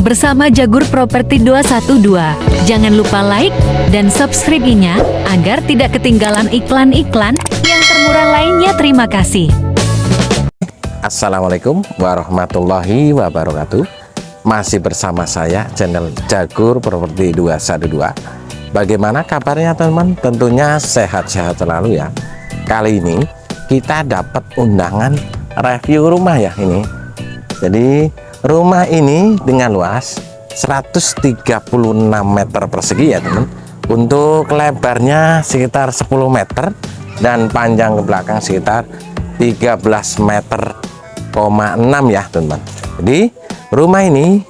bersama Jagur Properti 212. Jangan lupa like dan subscribe-nya agar tidak ketinggalan iklan-iklan yang termurah lainnya. Terima kasih. Assalamualaikum warahmatullahi wabarakatuh. Masih bersama saya channel Jagur Properti 212. Bagaimana kabarnya teman-teman? Tentunya sehat-sehat selalu ya. Kali ini kita dapat undangan review rumah ya ini. Jadi rumah ini dengan luas 136 meter persegi ya teman. Untuk lebarnya sekitar 10 meter dan panjang ke belakang sekitar 13 meter 6 ya teman. Jadi rumah ini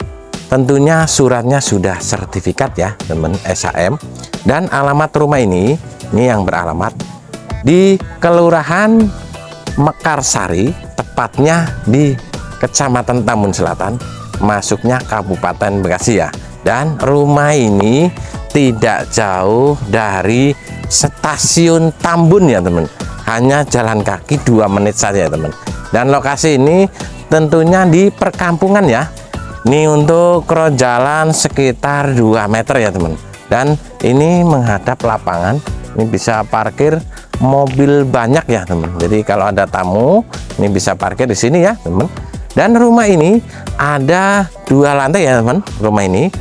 tentunya suratnya sudah sertifikat ya teman, SHM, dan alamat rumah ini yang beralamat di Kelurahan Mekarsari, tepatnya di Kecamatan Tambun Selatan, masuknya Kabupaten Bekasi ya. Dan rumah ini tidak jauh dari stasiun Tambun ya teman, hanya jalan kaki 2 menit saja ya teman. Dan lokasi ini tentunya di perkampungan ya. Ini untuk cross jalan sekitar 2 meter ya teman. Dan ini menghadap lapangan, ini bisa parkir mobil banyak ya teman. Jadi kalau ada tamu ini bisa parkir di sini ya teman. Dan rumah ini ada 2 lantai ya teman. Rumah ini,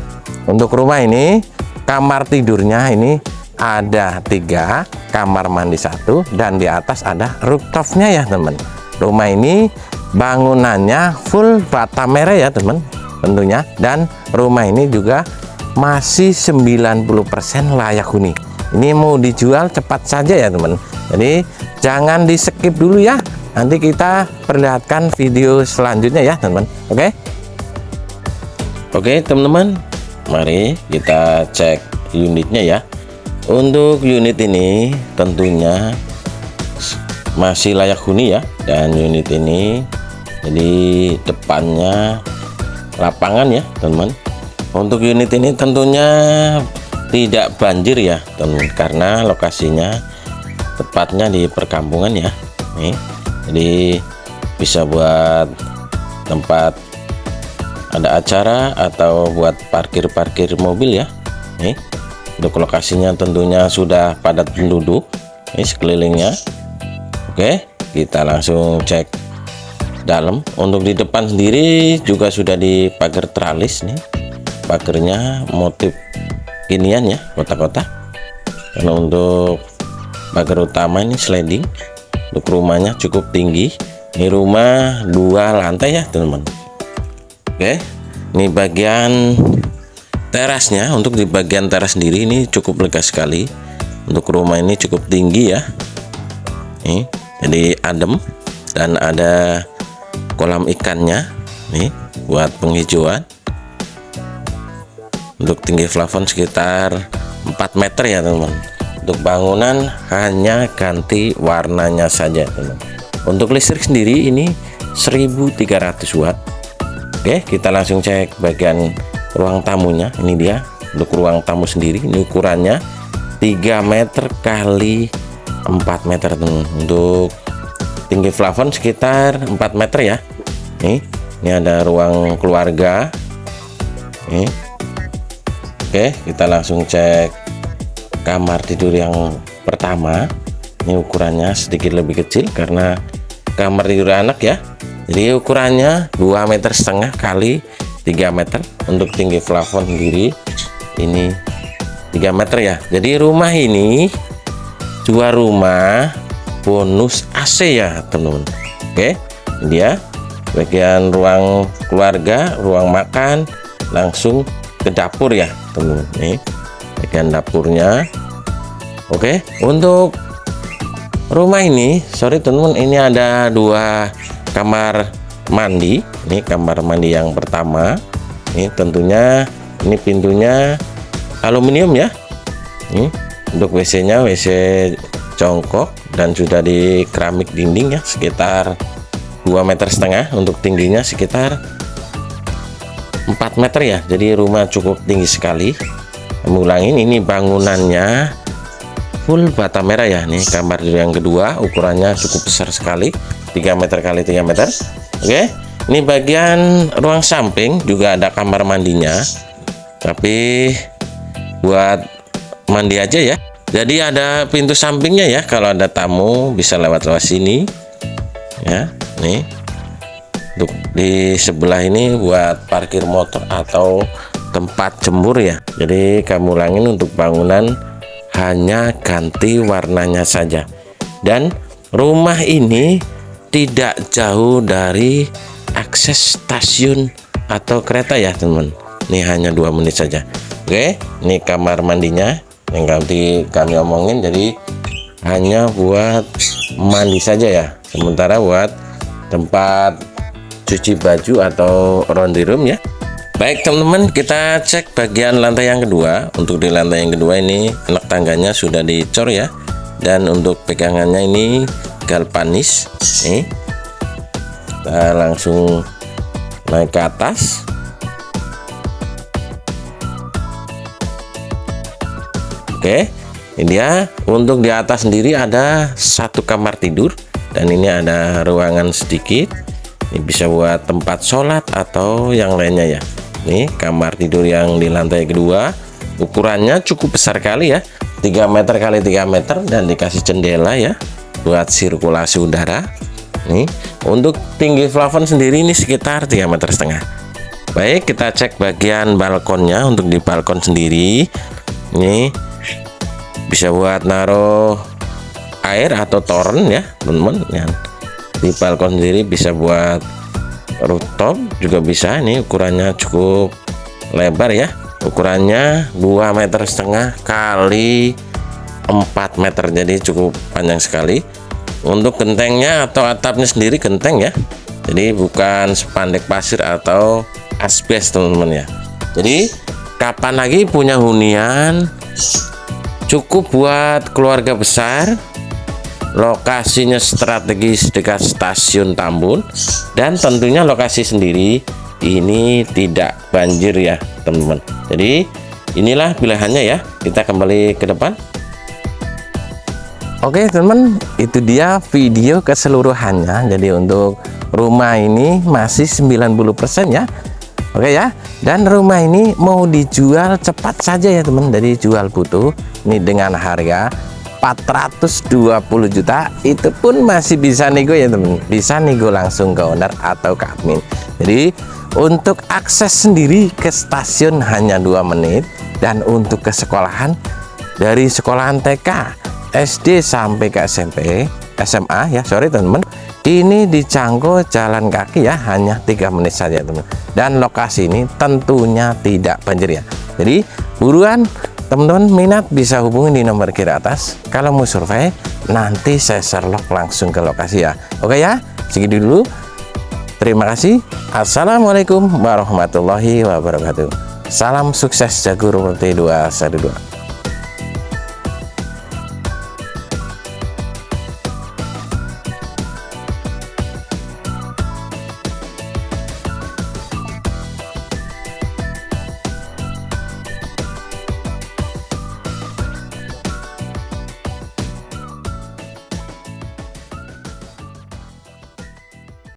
untuk rumah ini kamar tidurnya ini ada 3, kamar mandi 1, dan di atas ada rooftopnya ya teman. Rumah ini bangunannya full bata merah ya teman tentunya. Dan rumah ini juga masih 90% layak huni. Ini mau dijual cepat saja ya teman. Jadi jangan di skip dulu ya. Nanti kita perlihatkan video selanjutnya ya teman-teman. Oke teman-teman, mari kita cek unitnya ya. Untuk unit ini tentunya masih layak huni ya. Dan unit ini jadi depannya lapangan ya teman-teman. Untuk unit ini tentunya tidak banjir ya teman, karena lokasinya tepatnya di perkampungan ya. Nih, jadi bisa buat tempat ada acara atau buat parkir mobil ya. Nih, untuk lokasinya tentunya sudah padat penduduk ini sekelilingnya. Oke, kita langsung cek dalam. Untuk di depan sendiri juga sudah dipagar teralis nih. Pagarnya motif kinian ya, kotak-kotak. Karena untuk pagar utama ini sliding. Untuk rumahnya cukup tinggi. Ini rumah 2 lantai ya teman-teman. Oke, ini bagian terasnya. Untuk di bagian teras sendiri ini cukup lega sekali. Untuk rumah ini cukup tinggi ya. Nih, jadi adem dan ada kolam ikannya nih buat penghijauan. Untuk tinggi plafon sekitar 4 meter ya teman-teman. Untuk bangunan hanya ganti warnanya saja teman. Untuk listrik sendiri ini 1300 watt. Oke, kita langsung cek bagian ruang tamunya. Ini dia untuk ruang tamu sendiri. Ini ukurannya 3 meter kali 4 meter teman. Untuk tinggi plafon sekitar 4 meter ya. Ini ada ruang keluarga. Oke, kita langsung cek kamar tidur yang pertama. Ini ukurannya sedikit lebih kecil karena kamar tidur anak ya. Jadi ukurannya 2,5 meter kali 3 meter. Untuk tinggi plafon sendiri ini 3 meter ya. Jadi rumah ini 2 rumah bonus AC ya teman-teman. Oke, ini dia bagian ruang keluarga, ruang makan, langsung ke dapur ya teman-teman. Nih bagian dapurnya. Oke, untuk rumah ini sorry teman-teman, ini ada 2 kamar mandi. Ini kamar mandi yang pertama. Ini tentunya ini pintunya aluminium ya. Ini untuk WC-nya WC jongkok dan sudah di keramik dinding ya, sekitar 2,5 meter. Untuk tingginya sekitar 4 meter ya. Jadi rumah cukup tinggi sekali. Ulangin, ini bangunannya full bata merah ya. Nih kamar yang kedua ukurannya cukup besar sekali, 3 meter kali 3 meter. Oke, Ini bagian ruang samping juga ada kamar mandinya, tapi buat mandi aja ya. Jadi ada pintu sampingnya ya, kalau ada tamu bisa lewat sini ya. Nih untuk di sebelah ini buat parkir motor atau tempat jemur ya. Jadi kamu ulangin, untuk bangunan hanya ganti warnanya saja. Dan rumah ini tidak jauh dari akses stasiun atau kereta ya teman. Ini hanya 2 menit saja. Oke, ini kamar mandinya yang kami omongin. Jadi hanya buat mandi saja ya, sementara buat tempat cuci baju atau laundry room ya. Baik teman-teman, kita cek bagian lantai yang kedua. Untuk di lantai yang kedua ini anak tangganya sudah dicor ya, dan untuk pegangannya ini galvanis. Nih, kita langsung naik ke atas. Oke, ini dia. Untuk di atas sendiri ada 1 kamar tidur, dan ini ada ruangan sedikit. Ini bisa buat tempat sholat atau yang lainnya ya. Nih kamar tidur yang di lantai kedua, ukurannya cukup besar kali ya, 3 meter kali 3 meter, dan dikasih jendela ya buat sirkulasi udara. Nih untuk tinggi plafon sendiri ini sekitar 3,5 meter. Baik, kita cek bagian balkonnya. Untuk di balkon sendiri ini bisa buat naruh air atau toren ya teman-teman ya. Di balkon sendiri bisa buat rooftop juga bisa. Ini ukurannya cukup lebar ya, ukurannya 2,5 meter kali 4 meter, jadi cukup panjang sekali. Untuk gentengnya atau atapnya sendiri genteng ya, jadi bukan spandek pasir atau asbes teman-teman ya. Jadi kapan lagi punya hunian cukup buat keluarga besar, lokasinya strategis dekat stasiun Tambun, dan tentunya lokasi sendiri ini tidak banjir ya teman-teman. Jadi inilah pilihannya ya. Kita kembali ke depan. Oke teman, itu dia video keseluruhannya. Jadi untuk rumah ini masih 90% ya. Oke ya. Dan rumah ini mau dijual cepat saja ya teman. Jadi jual butuh ini dengan harga 420 juta, itu pun masih bisa nego ya teman. Bisa nego langsung ke owner atau ke admin. Jadi untuk akses sendiri ke stasiun hanya 2 menit, dan untuk ke sekolahan dari sekolahan TK, SD sampai ke SMP, SMA ya, sorry teman-teman, ini dijangkau jalan kaki ya, hanya 3 menit saja teman. Dan lokasi ini tentunya tidak banjir ya. Jadi buruan teman-teman, minat bisa hubungi di nomor kiri atas. Kalau mau survei nanti saya Sherlock langsung ke lokasi ya. Oke ya, segitu dulu. Terima kasih. Assalamualaikum warahmatullahi wabarakatuh. Salam sukses Jagur Properti 212.